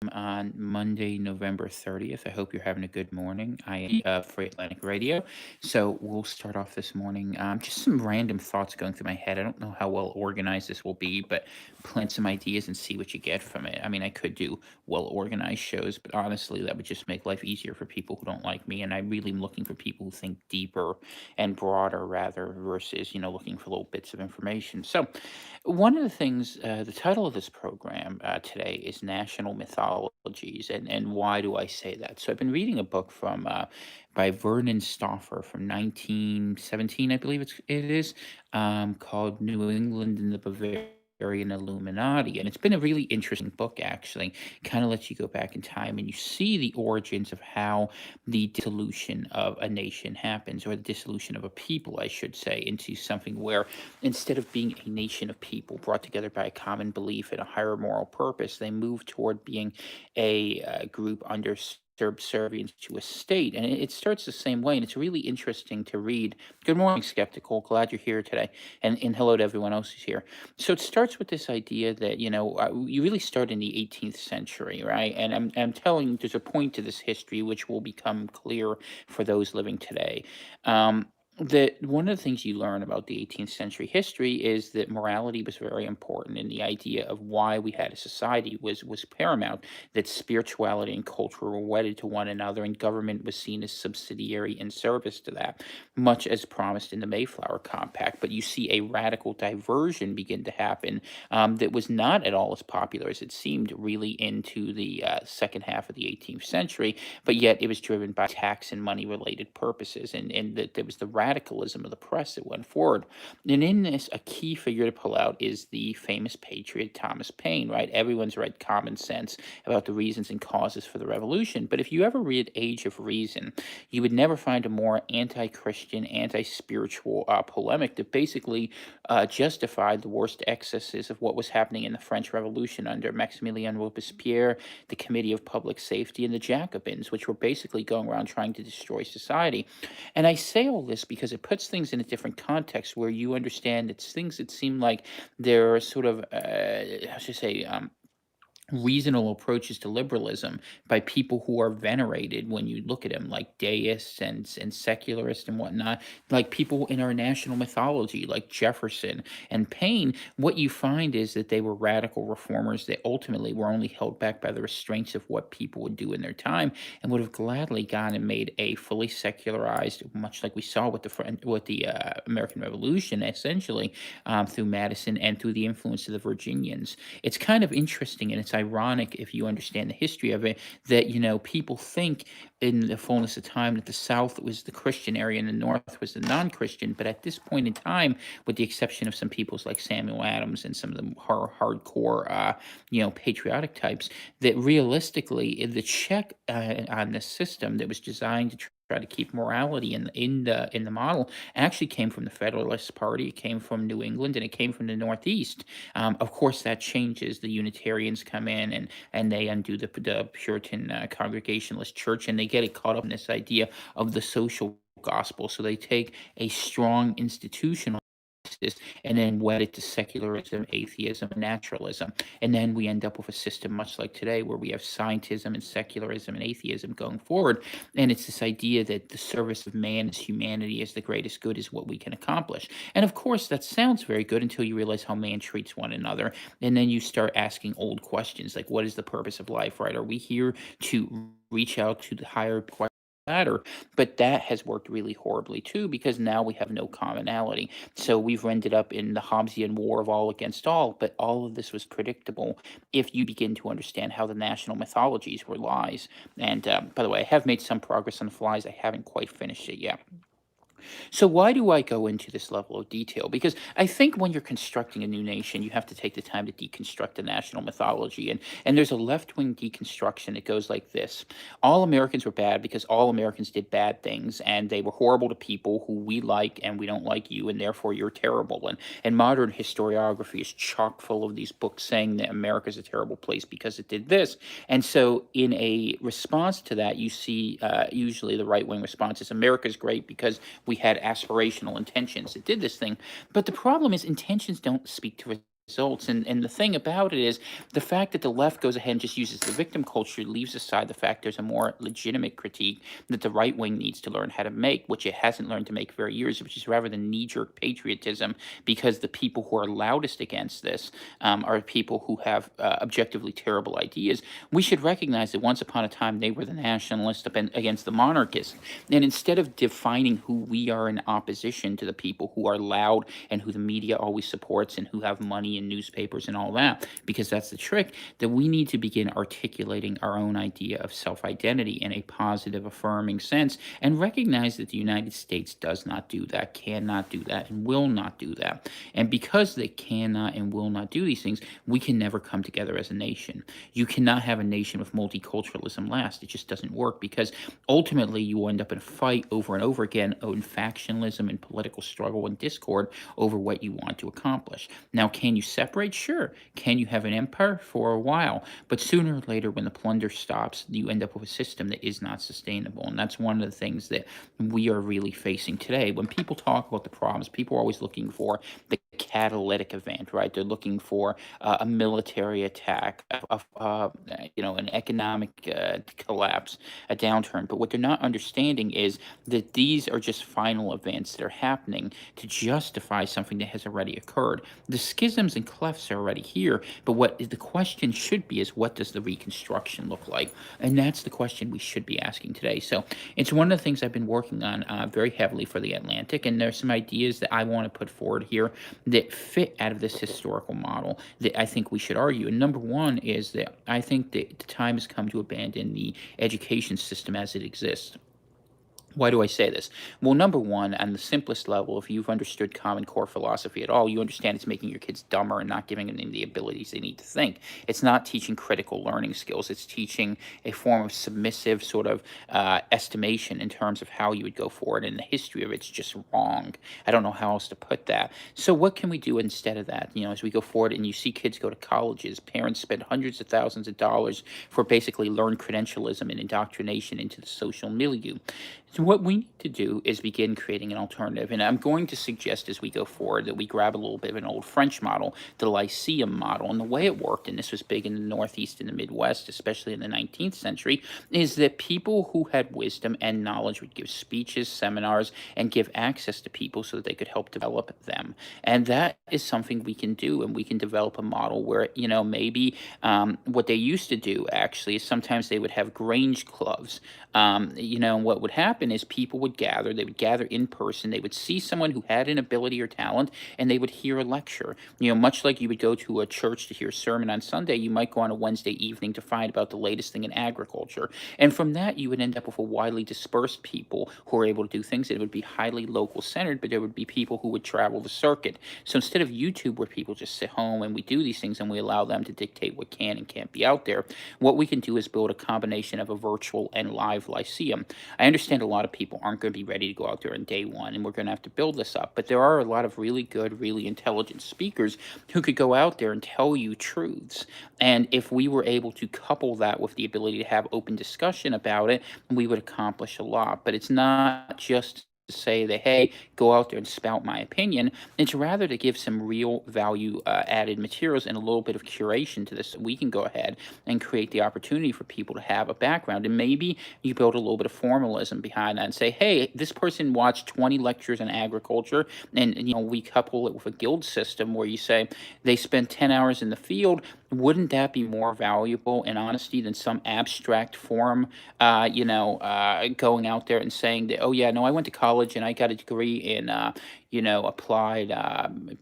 On Monday, November 30th. I hope you're having a good morning. I am for Atlantic Radio. So we'll start off this morning. Just some random thoughts going through my head. I don't know how well organized this will be, but plant some ideas and see what you get from it. I mean, I could do well organized shows, but honestly, that would just make life easier for people who don't like me. And I really am looking for people who think deeper and broader rather versus, looking for little bits of information. So, one of the things, the title of this program today is National Mythologies, and why do I say that? So I've been reading a book from by Vernon Stauffer from 1917, I believe it is, called New England and the Bavarian Illuminati, and it's been a really interesting book. Actually, kind of lets you go back in time and you see the origins of how the dissolution of a nation happens, or the dissolution of a people, I should say, into something where instead of being a nation of people brought together by a common belief and a higher moral purpose, they move toward being a group under subservience to a state. And it starts the same way. And it's really interesting to read. Good morning, Skeptical. Glad you're here today. And hello to everyone else who's here. So it starts with this idea that, you really start in the 18th century, right? And I'm telling you, there's a point to this history which will become clear for those living today. Um, that one of the things you learn about the 18th century history is that morality was very important, and the idea of why we had a society was paramount. That spirituality and culture were wedded to one another, and government was seen as subsidiary in service to that, much as promised in the Mayflower Compact. But you see a radical diversion begin to happen, that was not at all as popular as it seemed really into the second half of the 18th century, but yet it was driven by tax and money related purposes, and that there was the radicalism of the press that went forward. And in this, a key figure to pull out is the famous patriot Thomas Paine, right? Everyone's read Common Sense about the reasons and causes for the revolution, but if you ever read Age of Reason, you would never find a more anti-Christian, anti-spiritual polemic that basically justified the worst excesses of what was happening in the French Revolution under Maximilien Robespierre, the Committee of Public Safety, and the Jacobins, which were basically going around trying to destroy society. And I say all this because it puts things in a different context where you understand it's things that seem like they're sort of, how should I say, reasonable approaches to liberalism by people who are venerated when you look at them, like deists and secularists and whatnot, like people in our national mythology like Jefferson and Paine. What you find is that they were radical reformers that ultimately were only held back by the restraints of what people would do in their time, and would have gladly gone and made a fully secularized, much like we saw with the American Revolution, essentially, through Madison and through the influence of the Virginians. It's kind of interesting, and it's ironic if you understand the history of it, that people think in the fullness of time that the South was the Christian area and the North was the non-Christian. But at this point in time, with the exception of some peoples like Samuel Adams and some of the hardcore patriotic types, that realistically the check on the system that was designed to try to keep morality in the model actually came from the Federalist Party. It came from New England, and it came from the Northeast. Of course, that changes. The Unitarians come in, and they undo the Puritan Congregationalist Church, and they get it caught up in this idea of the social gospel. So they take a strong institutional and then wed it to secularism, atheism, and naturalism. And then we end up with a system much like today where we have scientism and secularism and atheism going forward. And it's this idea that the service of man as humanity is the greatest good is what we can accomplish. And of course, that sounds very good until you realize how man treats one another. And then you start asking old questions like, what is the purpose of life, right? Are we here to reach out to the higher ladder? But that has worked really horribly too, because now we have no commonality. So we've ended up in the Hobbesian war of all against all, but all of this was predictable if you begin to understand how the national mythologies were lies. And by the way, I have made some progress on the flies. I haven't quite finished it yet. So why do I go into this level of detail? Because I think when you're constructing a new nation, you have to take the time to deconstruct the national mythology. And there's a left-wing deconstruction that goes like this. All Americans were bad because all Americans did bad things, and they were horrible to people who we like, and we don't like you, and therefore you're terrible. And modern historiography is chock full of these books saying that America's a terrible place because it did this. And so in a response to that, you see usually the right-wing response is America's great because we had aspirational intentions that did this thing. But the problem is intentions don't speak to results. And the thing about it is the fact that the left goes ahead and just uses the victim culture leaves aside the fact there's a more legitimate critique that the right wing needs to learn how to make, which it hasn't learned to make for years, which is rather than knee jerk patriotism, because the people who are loudest against this are people who have objectively terrible ideas. We should recognize that once upon a time they were the nationalists against the monarchists. And instead of defining who we are in opposition to the people who are loud and who the media always supports and who have money and newspapers and all that, because that's the trick, that we need to begin articulating our own idea of self identity in a positive, affirming sense and recognize that the United States does not do that, cannot do that, and will not do that. And because they cannot and will not do these things, we can never come together as a nation. You cannot have a nation with multiculturalism last. It just doesn't work because ultimately you will end up in a fight over and over again in factionalism and political struggle and discord over what you want to accomplish. Now, can you separate? Sure. Can you have an empire? For a while. But sooner or later, when the plunder stops, you end up with a system that is not sustainable. And that's one of the things that we are really facing today. When people talk about the problems, people are always looking for the catalytic event, right? They're looking for a military attack, an economic collapse, a downturn. But what they're not understanding is that these are just final events that are happening to justify something that has already occurred. The schisms and clefts are already here, but what the question should be is what does the reconstruction look like? And that's the question we should be asking today. So it's one of the things I've been working on very heavily for the Atlantic, and there's some ideas that I want to put forward here that fit out of this historical model that I think we should argue. And number one is that I think that the time has come to abandon the education system as it exists. Why do I say this? Well, number one, on the simplest level, if you've understood Common Core philosophy at all, you understand it's making your kids dumber and not giving them the abilities they need to think. It's not teaching critical learning skills. It's teaching a form of submissive sort of estimation in terms of how you would go forward. And the history of it's just wrong. I don't know how else to put that. So what can we do instead of that? As we go forward and you see kids go to colleges, parents spend hundreds of thousands of dollars for basically learned credentialism and indoctrination into the social milieu. So what we need to do is begin creating an alternative. And I'm going to suggest as we go forward that we grab a little bit of an old French model, the Lyceum model. And the way it worked, and this was big in the Northeast and the Midwest, especially in the 19th century, is that people who had wisdom and knowledge would give speeches, seminars, and give access to people so that they could help develop them. And that is something we can do. And we can develop a model where, maybe what they used to do actually is sometimes they would have Grange clubs. What would happen is people would gather, they would gather in person, they would see someone who had an ability or talent, and they would hear a lecture. Much like you would go to a church to hear a sermon on Sunday, you might go on a Wednesday evening to find about the latest thing in agriculture. And from that, you would end up with a widely dispersed people who are able to do things that would be highly local centered, but there would be people who would travel the circuit. So instead of YouTube, where people just sit home and we do these things and we allow them to dictate what can and can't be out there, what we can do is build a combination of a virtual and live lyceum. I understand a lot of people aren't going to be ready to go out there on day one, and we're going to have to build this up. But there are a lot of really good, really intelligent speakers who could go out there and tell you truths. And if we were able to couple that with the ability to have open discussion about it, we would accomplish a lot. But it's not just to say that, hey, go out there and spout my opinion. It's rather to give some real value added materials and a little bit of curation to this. We can go ahead and create the opportunity for people to have a background. And maybe you build a little bit of formalism behind that and say, hey, this person watched 20 lectures on agriculture. And we couple it with a guild system where you say they spend 10 hours in the field. Wouldn't that be more valuable in honesty than some abstract form, going out there and saying that, oh, yeah, no, I went to college and I got a degree in, applied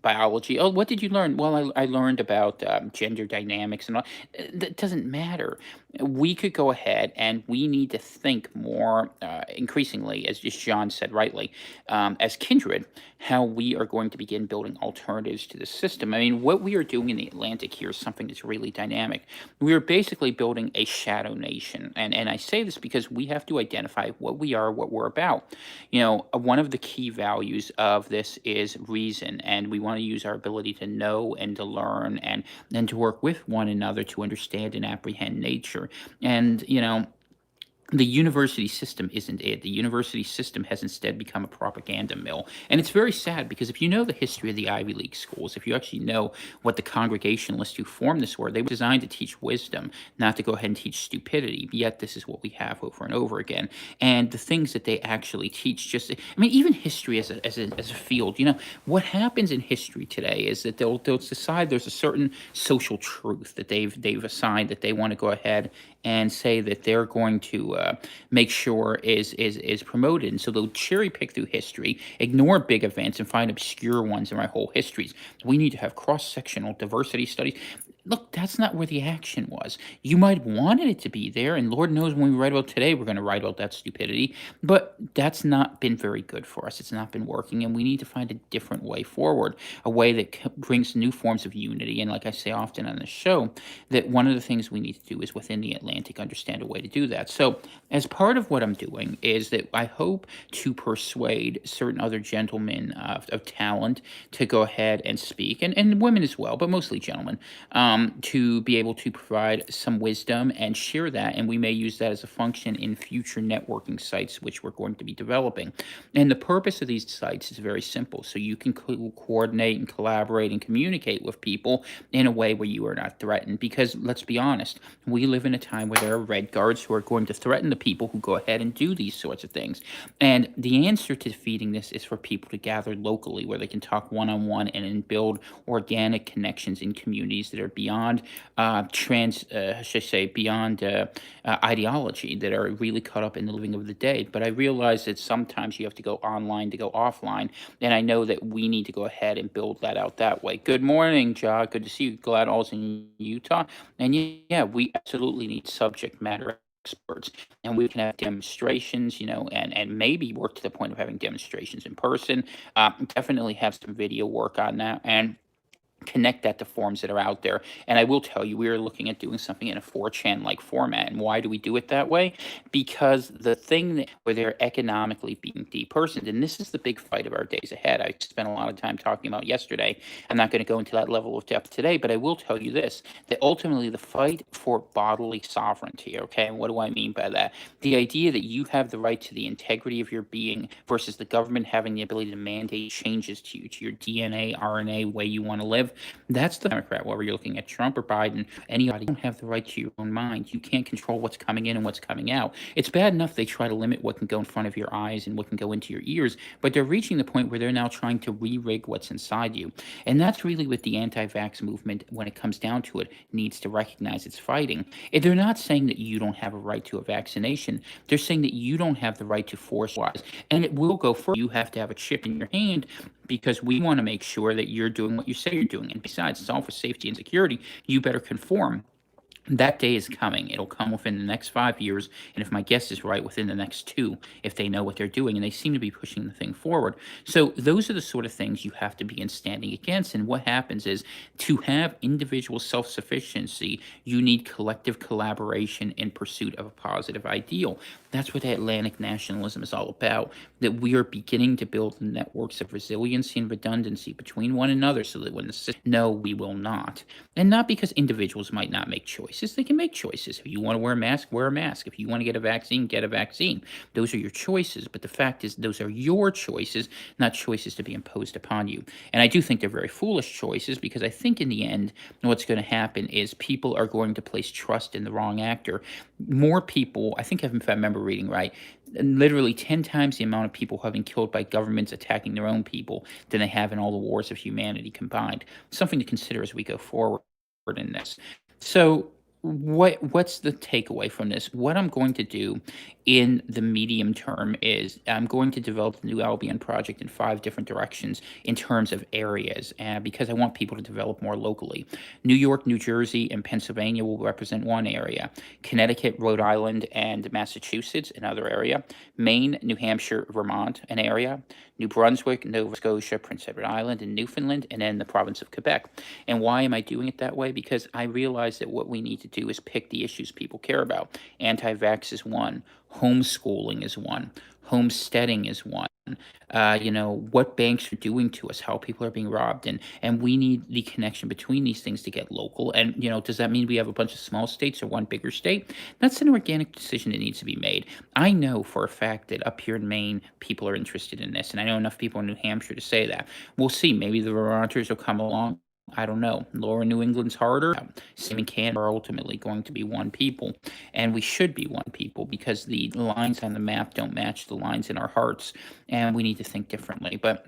biology. Oh, what did you learn? Well, I learned about gender dynamics and all. That doesn't matter. We could go ahead and we need to think more increasingly, as just John said rightly, as kindred, how we are going to begin building alternatives to the system. I mean, what we are doing in the Atlantic here is something that's really dynamic. We are basically building a shadow nation. And I say this because we have to identify what we are, what we're about. One of the key values of this is reason, and we want to use our ability to know and to learn and to work with one another to understand and apprehend nature. And the university system isn't it. The university system has instead become a propaganda mill. And it's very sad because if you know the history of the Ivy League schools, if you actually know what the Congregationalists who formed this were, they were designed to teach wisdom, not to go ahead and teach stupidity. Yet this is what we have over and over again. And the things that they actually teach just, I mean, even history as a field, what happens in history today is that they'll decide there's a certain social truth that they've assigned that they want to go ahead and say that they're going to make sure is promoted. And so they'll cherry pick through history, ignore big events, and find obscure ones in our whole histories. We need to have cross sectional diversity studies. Look, that's not where the action was. You might wanted it to be there, and Lord knows when we write about today, we're going to write about that stupidity. But that's not been very good for us. It's not been working, and we need to find a different way forward, a way that brings new forms of unity. And like I say often on the show, that one of the things we need to do is within the Atlantic understand a way to do that. So, as part of what I'm doing is that I hope to persuade certain other gentlemen of talent to go ahead and speak, and women as well, but mostly gentlemen, to be able to provide some wisdom and share that. And we may use that as a function in future networking sites, which we're going to be developing. And the purpose of these sites is very simple. So you can coordinate and collaborate and communicate with people in a way where you are not threatened. Because let's be honest, we live in a time where there are red guards who are going to threaten the people who go ahead and do these sorts of things. And the answer to defeating this is for people to gather locally where they can talk one on one and then build organic connections in communities that are beyond should I say, beyond ideology, that are really caught up in the living of the day. But I realize that sometimes you have to go online to go offline. And I know that we need to go ahead and build that out that way. Good morning, Ja. Good to see you. Glad all's in Utah. And yeah, we absolutely need subject matter experts, and we can have demonstrations, and maybe work to the point of having demonstrations in person. Definitely have some video work on that, and connect that to forums that are out there. And I will tell you, we are looking at doing something in a 4chan like format. And why do we do it that way? Because the thing where they're economically being depersoned, and this is the big fight of our days ahead. I spent a lot of time talking about yesterday. I'm not going to go into that level of depth today, but I will tell you this, that ultimately the fight for bodily sovereignty, okay? And what do I mean by that? The idea that you have the right to the integrity of your being versus the government having the ability to mandate changes to you, to your DNA, RNA, way you want to live. That's the Democrat, whether you're looking at Trump or Biden, anybody. You don't have the right to your own mind. You can't control what's coming in and what's coming out. It's bad enough they try to limit what can go in front of your eyes and what can go into your ears, but they're reaching the point where they're now trying to re-rig what's inside you. And that's really what the anti-vax movement, when it comes down to it, needs to recognize it's fighting. And they're not saying that you don't have a right to a vaccination. They're saying that you don't have the right to force wise. And it will go further. You have to have a chip in your hand because we want to make sure that you're doing what you say you're doing. And besides, it's all for safety and security. You better conform. That day is coming. It'll come within the next 5 years, and if my guess is right, within the next two, if they know what they're doing, and they seem to be pushing the thing forward. So those are the sort of things you have to begin standing against. And what happens is, to have individual self-sufficiency, you need collective collaboration in pursuit of a positive ideal. That's what Atlantic nationalism is all about, that we are beginning to build networks of resiliency and redundancy between one another so that when the system, no, we will not. And not because individuals might not make choices. They can make choices. If you want to wear a mask, wear a mask. If you want to get a vaccine. Those are your choices. But the fact is, those are your choices, not choices to be imposed upon you. And I do think they're very foolish choices, because I think in the end, what's going to happen is people are going to place trust in the wrong actor. More people, I think if I remember reading right, literally 10 times the amount of people have been killed by governments attacking their own people than they have in all the wars of humanity combined. Something to consider as we go forward in this. So what's the takeaway from this? What I'm going to do in the medium term is I'm going to develop the New Albion project in 5 different directions in terms of areas, because I want people to develop more locally. New York, New Jersey, and Pennsylvania will represent one area. Connecticut, Rhode Island, and Massachusetts, another area. Maine, New Hampshire, Vermont, an area. New Brunswick, Nova Scotia, Prince Edward Island, and Newfoundland, and then the province of Quebec. And why am I doing it that way? Because I realize that what we need to do is pick the issues people care about. Anti-vax is one. Homeschooling is one. Homesteading is one. What banks are doing to us, how people are being robbed, and we need the connection between these things to get local. And does that mean we have a bunch of small states or one bigger state? That's an organic decision that needs to be made. I know for a fact that up here in Maine, people are interested in this, and I know enough people in New Hampshire to say that. We'll see. Maybe the Vermonters will come along. I don't know. Lower New England's harder. Same in Canada are ultimately going to be one people, and we should be one people because the lines on the map don't match the lines in our hearts, and we need to think differently. But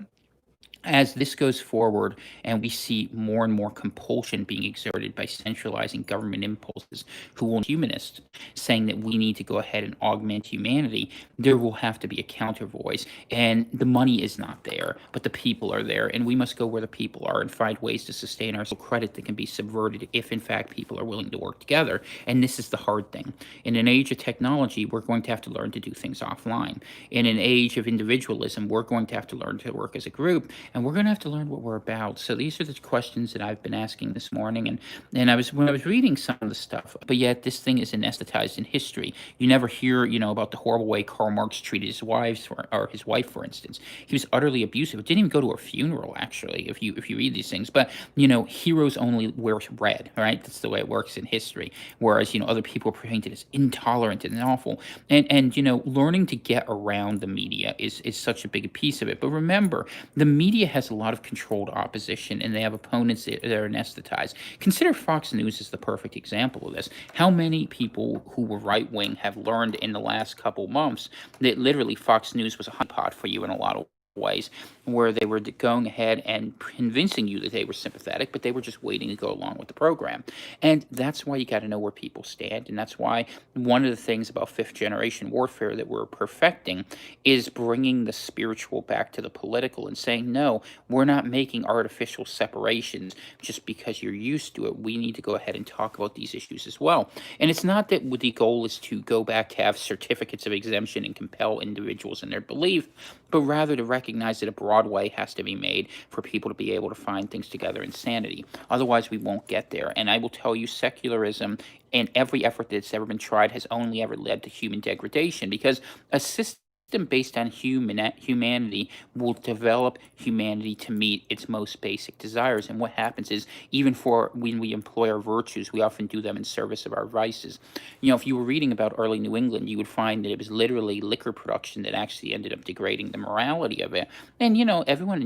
as this goes forward and we see more and more compulsion being exerted by centralizing government impulses who will humanist saying that we need to go ahead and augment humanity, there will have to be a counter voice. And the money is not there, but the people are there, and we must go where the people are and find ways to sustain our social credit that can be subverted if in fact people are willing to work together. And this is the hard thing. In an age of technology, we're going to have to learn to do things offline. In an age of individualism, we're going to have to learn to work as a group, and we're going to have to learn what we're about. So these are the questions that I've been asking this morning, and when I was reading some of the stuff, but yet this thing is anesthetized in history. You never hear, about the horrible way Karl Marx treated his wives or his wife, for instance. He was utterly abusive. It didn't even go to her funeral, actually, if you read these things. But heroes only wear red, right? That's the way it works in history. Whereas other people are painted as intolerant and awful, and learning to get around the media is such a big piece of it. But remember, the media has a lot of controlled opposition, and they have opponents that are anesthetized. Consider Fox News as the perfect example of this. How many people who were right wing have learned in the last couple months that literally Fox News was a honeypot for you in a lot of ways, where they were going ahead and convincing you that they were sympathetic, but they were just waiting to go along with the program. And that's why you got to know where people stand. And that's why one of the things about fifth generation warfare that we're perfecting is bringing the spiritual back to the political and saying, no, we're not making artificial separations just because you're used to it. We need to go ahead and talk about these issues as well. And it's not that the goal is to go back to have certificates of exemption and compel individuals in their belief, but rather to recognize that a broad way has to be made for people to be able to find things together in sanity. Otherwise, we won't get there. And I will tell you, secularism and every effort that's ever been tried has only ever led to human degradation, because a system based on humanity will develop humanity to meet its most basic desires. And what happens is, even for when we employ our virtues, we often do them in service of our vices. If you were reading about early New England, you would find that it was literally liquor production that actually ended up degrading the morality of it. And everyone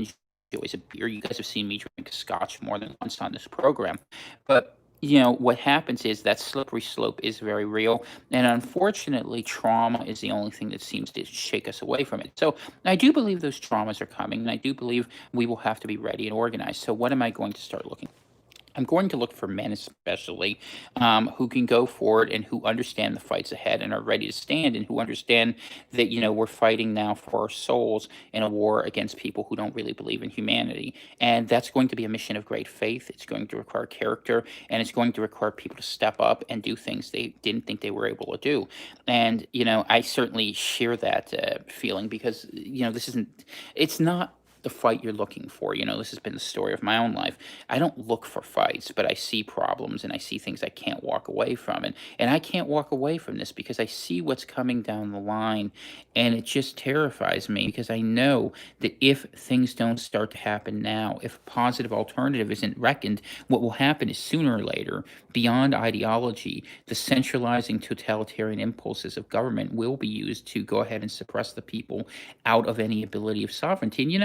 enjoys a beer. You guys have seen me drink scotch more than once on this program. But what happens is that slippery slope is very real. And unfortunately, trauma is the only thing that seems to shake us away from it. So I do believe those traumas are coming, and I do believe we will have to be ready and organized. So what am I going to start looking? I'm going to look for men, especially, who can go forward and who understand the fights ahead and are ready to stand, and who understand that, we're fighting now for our souls in a war against people who don't really believe in humanity. And that's going to be a mission of great faith. It's going to require character, and it's going to require people to step up and do things they didn't think they were able to do. And, I certainly share that feeling, because, it's not the fight you're looking for. This has been the story of my own life. I don't look for fights, but I see problems and I see things I can't walk away from. And I can't walk away from this because I see what's coming down the line, and it just terrifies me, because I know that if things don't start to happen now, if a positive alternative isn't reckoned, what will happen is sooner or later, beyond ideology, the centralizing totalitarian impulses of government will be used to go ahead and suppress the people out of any ability of sovereignty. And you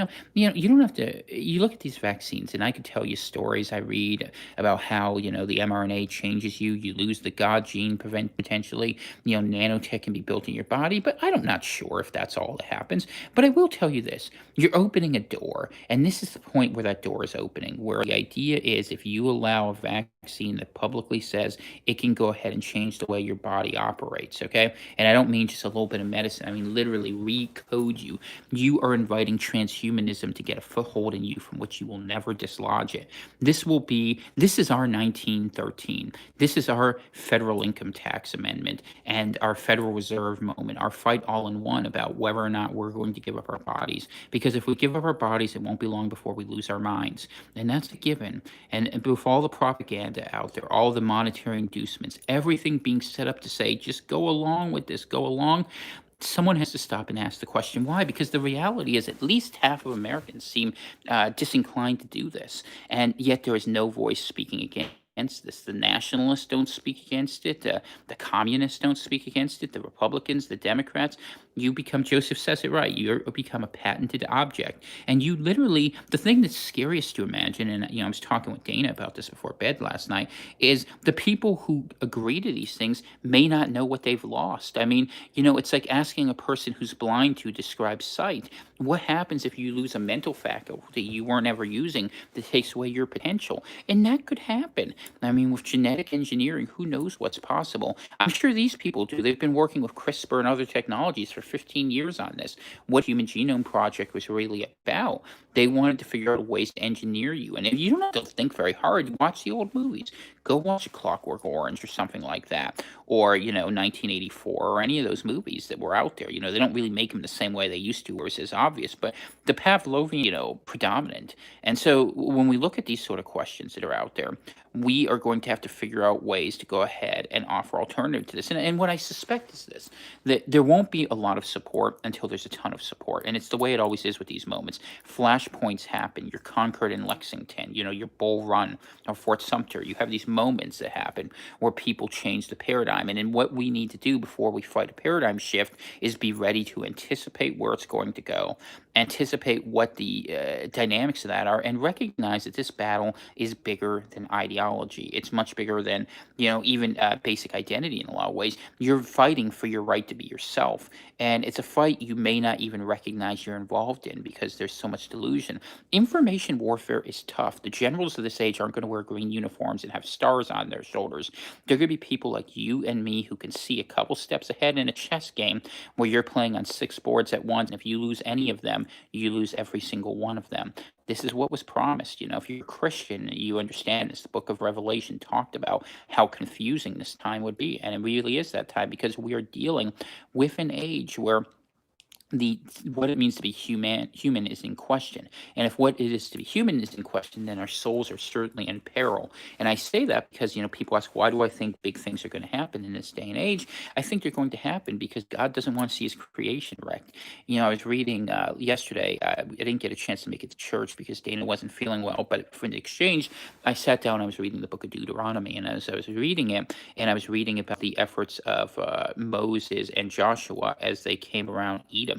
don't have to. You look at these vaccines, and I could tell you stories I read about how the mRNA changes you. You lose the God gene, potentially. Nanotech can be built in your body, but I'm not sure if that's all that happens. But I will tell you this: you're opening a door, and this is the point where that door is opening. Where the idea is, if you allow a vaccine that publicly says it can go ahead and change the way your body operates, okay? And I don't mean just a little bit of medicine. I mean literally recode you. You are inviting transhumanism system to get a foothold in you from which you will never dislodge it. This is our 1913. This is our federal income tax amendment and our Federal Reserve moment, our fight all in one about whether or not we're going to give up our bodies. Because if we give up our bodies, it won't be long before we lose our minds. And that's a given. And with all the propaganda out there, all the monetary inducements, everything being set up to say, just go along with this, go along, someone has to stop and ask the question why, because the reality is at least half of Americans seem disinclined to do this, and yet there is no voice speaking against this. The nationalists don't speak against it, the communists don't speak against it, the Republicans, the Democrats. You become, Joseph says it right, you become a patented object. And you literally, the thing that's scariest to imagine, and I was talking with Dana about this before bed last night, is the people who agree to these things may not know what they've lost. I mean, it's like asking a person who's blind to describe sight. What happens if you lose a mental faculty you weren't ever using that takes away your potential? And that could happen. I mean, with genetic engineering, who knows what's possible? I'm sure these people do. They've been working with CRISPR and other technologies for 15 years on this. What Human Genome Project was really about. They wanted to figure out ways to engineer you. And if you don't have to think very hard, you watch the old movies. Go watch A Clockwork Orange or something like that. Or, 1984 or any of those movies that were out there. They don't really make them the same way they used to, or it's as obvious, but the Pavlovian, predominant. And so when we look at these sort of questions that are out there, we are going to have to figure out ways to go ahead and offer alternative to this. And what I suspect is this, that there won't be a lot of support until there's a ton of support. And it's the way it always is with these moments. Flashpoints happen. Your Concord and Lexington, your Bull Run or Fort Sumter. You have these moments that happen where people change the paradigm. And then what we need to do before we fight a paradigm shift is be ready to anticipate where it's going to go, anticipate what the dynamics of that are, and recognize that this battle is bigger than ideology. It's much bigger than, even basic identity in a lot of ways. You're fighting for your right to be yourself. And it's a fight you may not even recognize you're involved in because there's so much delusion. Information warfare is tough. The generals of this age aren't going to wear green uniforms and have stars on their shoulders. They're going to be people like you and me who can see a couple steps ahead in a chess game where you're playing on 6 boards at once. And if you lose any of them, you lose every single one of them. This is what was promised. If you're a Christian, you understand this. The book of Revelation talked about how confusing this time would be. And it really is that time because we are dealing with an age where what it means to be human is in question. And if what it is to be human is in question, then our souls are certainly in peril. And I say that because people ask, why do I think big things are going to happen in this day and age? I think they're going to happen because God doesn't want to see his creation wrecked. I was reading yesterday, I didn't get a chance to make it to church because Dana wasn't feeling well, but for the exchange I sat down, I was reading the book of Deuteronomy, and as I was reading it, and I was reading about the efforts of Moses and Joshua as they came around Edom,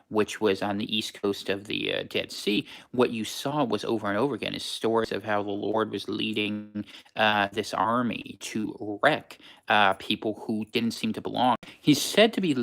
which was on the east coast of the Dead Sea. What you saw was over and over again is stories of how the Lord was leading this army to wreck people who didn't seem to belong. He's said to be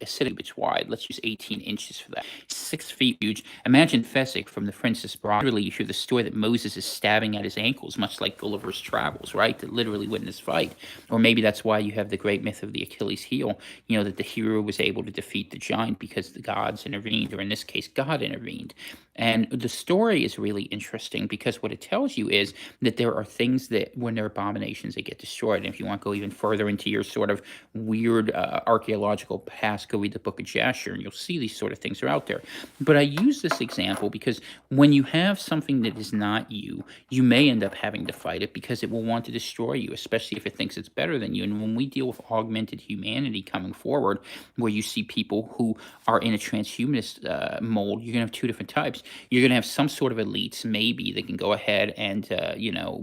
6 cubits wide. Let's use 18 inches for that. 6 feet huge. Imagine Fezzik from the Princess Bride. Literally, you hear the story that Moses is stabbing at his ankles, much like Gulliver's Travels, right? That literally win this fight. Or maybe that's why you have the great myth of the Achilles heel, that the hero was able to defeat the giant because the gods intervened, or in this case, God intervened. And the story is really interesting because what it tells you is that there are things that, when they're abominations, they get destroyed. And if you want to go even further into your sort of weird archaeological past, go read the book of Jasher, and you'll see these sort of things are out there. But I use this example because when you have something that is not you, you may end up having to fight it because it will want to destroy you, especially if it thinks it's better than you. And when we deal with augmented humanity coming forward, where you see people who are in a transhumanist mold, you're going to have 2 different types. You're going to have some sort of elites, maybe, that can go ahead and,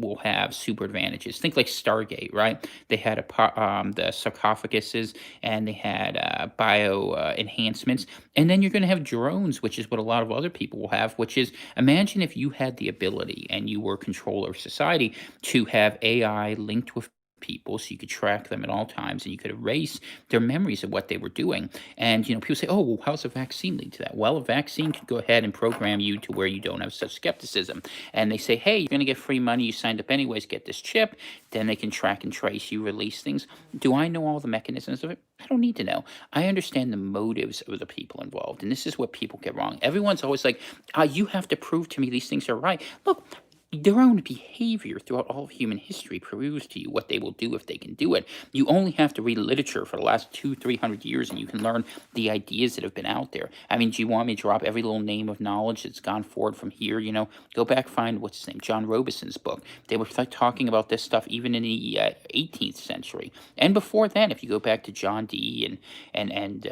will have super advantages. Think like Stargate, right? They had the sarcophaguses, and they had bio enhancements. And then you're going to have drones, which is what a lot of other people will have, which is, imagine if you had the ability and you were controller of society to have AI linked with people so you could track them at all times and you could erase their memories of what they were doing. And people say, "Oh, well, how's a vaccine lead to that?" Well, a vaccine could go ahead and program you to where you don't have such skepticism. And they say, "Hey, you're going to get free money. You signed up anyways. Get this chip." Then they can track and trace you, release things. Do I know all the mechanisms of it? I don't need to know. I understand the motives of the people involved, and this is what people get wrong. Everyone's always like, "You have to prove to me these things are right." Look, their own behavior throughout all of human history proves to you what they will do if they can do it. You only have to read literature for the last 300 years and you can learn the ideas that have been out there. I mean, do you want me to drop every little name of knowledge that's gone forward from here? Go back, find what's his name, John Robison's book. They were talking about this stuff even in the 18th century. And before then, if you go back to John Dee and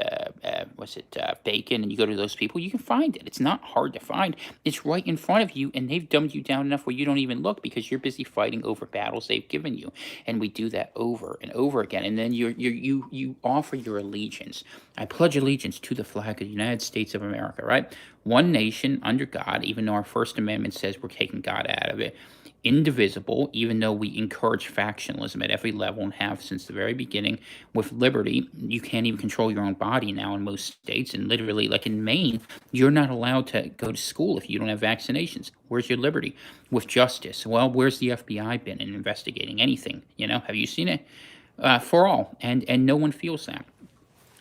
was it Bacon, and you go to those people, you can find it. It's not hard to find. It's right in front of you, and they've dumbed you down enough where you don't even look because you're busy fighting over battles they've given you. And we do that over and over again. And then you offer your allegiance. I pledge allegiance to the flag of the United States of America, right? One nation under God, even though our First Amendment says we're taking God out of it. Indivisible, even though we encourage factionalism at every level and have since the very beginning. With liberty, you can't even control your own body now in most states. And literally, like in Maine, you're not allowed to go to school if you don't have vaccinations. Where's your liberty? With justice, well, where's the FBI been in investigating anything? Have you seen it? For all, and no one feels that.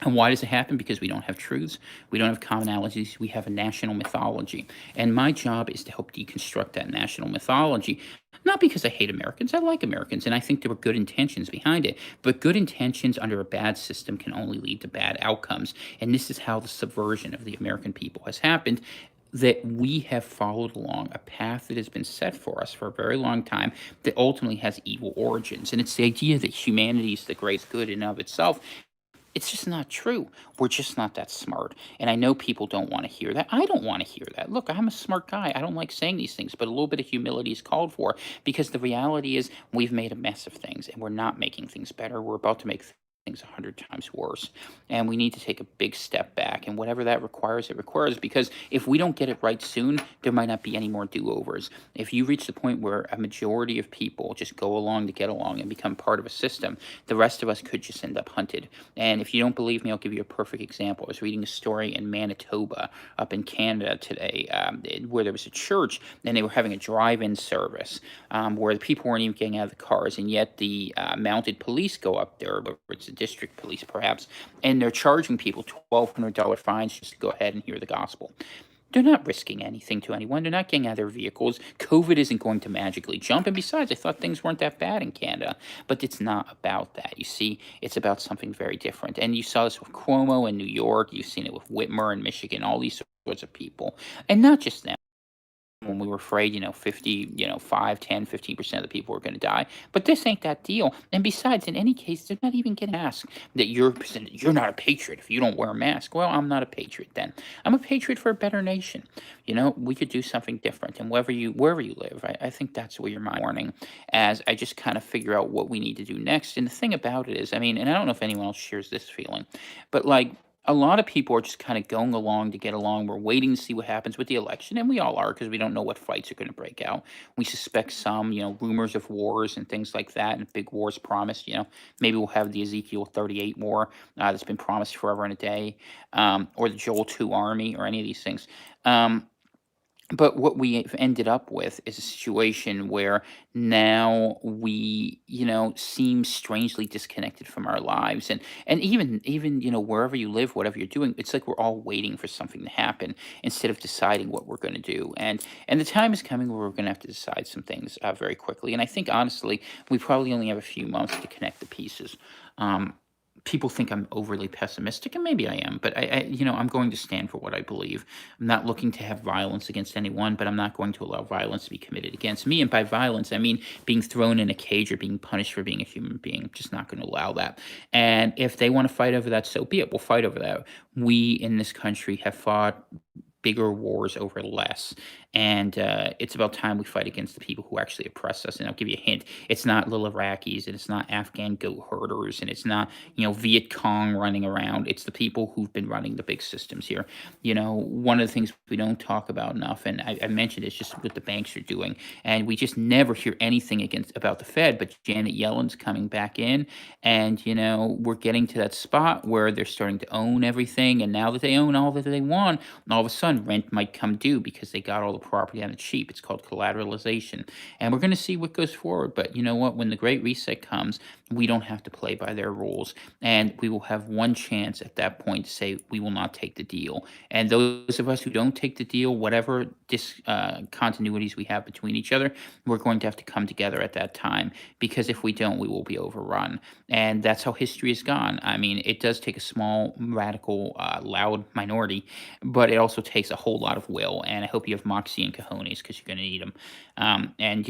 And why does it happen? Because we don't have truths, we don't have commonalities, we have a national mythology. And my job is to help deconstruct that national mythology. Not because I hate Americans, I like Americans, and I think there were good intentions behind it. But good intentions under a bad system can only lead to bad outcomes. And this is how the subversion of the American people has happened. That we have followed along a path that has been set for us for a very long time that ultimately has evil origins. And it's the idea that humanity is the great good in and of itself. It's just not true. We're just not that smart. And I know people don't want to hear that. I don't want to hear that. Look, I'm a smart guy. I don't like saying these things, but a little bit of humility is called for because the reality is we've made a mess of things and we're not making things better. We're about to make things 100 times worse. And we need to take a big step back. And whatever that requires, it requires, because if we don't get it right soon, there might not be any more do-overs. If you reach the point where a majority of people just go along to get along and become part of a system, the rest of us could just end up hunted. And if you don't believe me, I'll give you a perfect example. I was reading a story in Manitoba up in Canada today where there was a church and they were having a drive-in service where the people weren't even getting out of the cars, and yet the mounted police go up there, or it's a district police perhaps, and they're charging people $1,200 fines just to go ahead and hear the gospel. They're not risking anything to anyone. They're not getting out of their vehicles. COVID isn't going to magically jump. And besides, I thought things weren't that bad in Canada. But it's not about that. You see, it's about something very different. And you saw this with Cuomo in New York. You've seen it with Whitmer in Michigan, all these sorts of people. And not just them. When we were afraid, 50, 5, 10, 15% of the people were going to die. But this ain't that deal. And besides, in any case, they're not even getting asked that you're not a patriot if you don't wear a mask. Well, I'm not a patriot then. I'm a patriot for a better nation. We could do something different. And wherever you live, I think that's where your mind morning as I just kind of figure out what we need to do next. And the thing about it is, I mean, and I don't know if anyone else shares this feeling, but like, a lot of people are just kind of going along to get along. We're waiting to see what happens with the election, and we all are because we don't know what fights are going to break out. We suspect some, rumors of wars and things like that, and big wars promised. Maybe we'll have the Ezekiel 38 war that's been promised forever and a day, or the Joel 2 army, or any of these things. But what we've ended up with is a situation where now we, seem strangely disconnected from our lives, and even wherever you live, whatever you're doing, it's like we're all waiting for something to happen instead of deciding what we're going to do. And the time is coming where we're going to have to decide some things very quickly. And I think honestly, we probably only have a few months to connect the pieces. Um, People think I'm overly pessimistic, and maybe I am, but I'm going to stand for what I believe. I'm not looking to have violence against anyone, but I'm not going to allow violence to be committed against me. And by violence, I mean being thrown in a cage or being punished for being a human being. I'm just not going to allow that. And if they want to fight over that, so be it. We'll fight over that. We in this country have fought bigger wars over less. And it's about time we fight against the people who actually oppress us. And I'll give you a hint: it's not little Iraqis, and it's not Afghan goat herders, and it's not Viet Cong running around. It's the people who've been running the big systems here. One of the things we don't talk about enough, and I mentioned it's just what the banks are doing, and we just never hear anything against about the Fed. But Janet Yellen's coming back in, and we're getting to that spot where they're starting to own everything, and now that they own all that they want, all of a sudden rent might come due because they got all the property on it cheap. It's called collateralization, and we're going to see what goes forward. But you know what? When the Great Reset comes, we don't have to play by their rules, and we will have one chance at that point to say we will not take the deal. And those of us who don't take the deal, whatever continuities we have between each other, we're going to have to come together at that time, because if we don't, we will be overrun. And that's how history has gone. I mean, it does take a small, radical, loud minority, but it also takes a whole lot of will. And I hope you have moxie and cojones, because you're going to need them. And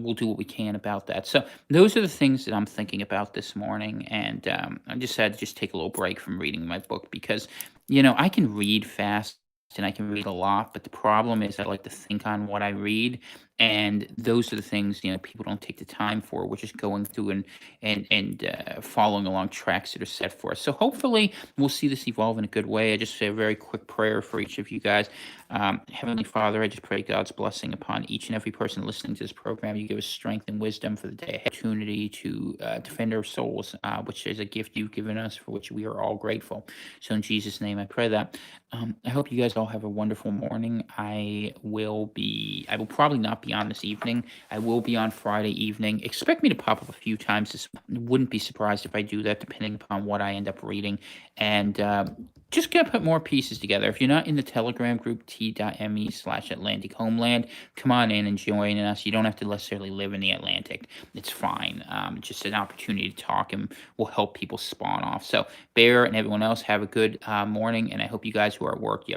we'll do what we can about that. So those are the things that I'm thinking about this morning. And I just had to just take a little break from reading my book, because I can read fast and I can read a lot, but the problem is I like to think on what I read, and those are the things people don't take the time for, which is going through and following along tracks that are set for us. So hopefully we'll see this evolve in a good way. I just say a very quick prayer for each of you guys. Heavenly Father, I just pray God's blessing upon each and every person listening to this program. You give us strength and wisdom for the day, opportunity to defend our souls, which is a gift you've given us, for which we are all grateful. So in Jesus' name, I pray that. I hope you guys all have a wonderful morning. I will probably not be on this evening. I will be on Friday evening. Expect me to pop up a few times. Wouldn't be surprised if I do that, depending upon what I end up reading. And just gonna put more pieces together. If you're not in the Telegram group, t.me/Atlantic Homeland, come on in and join us. You don't have to necessarily live in the Atlantic. It's fine. Just an opportunity to talk, and will help people spawn off. So Bear and everyone else, have a good morning, and I hope you guys who are at work, you have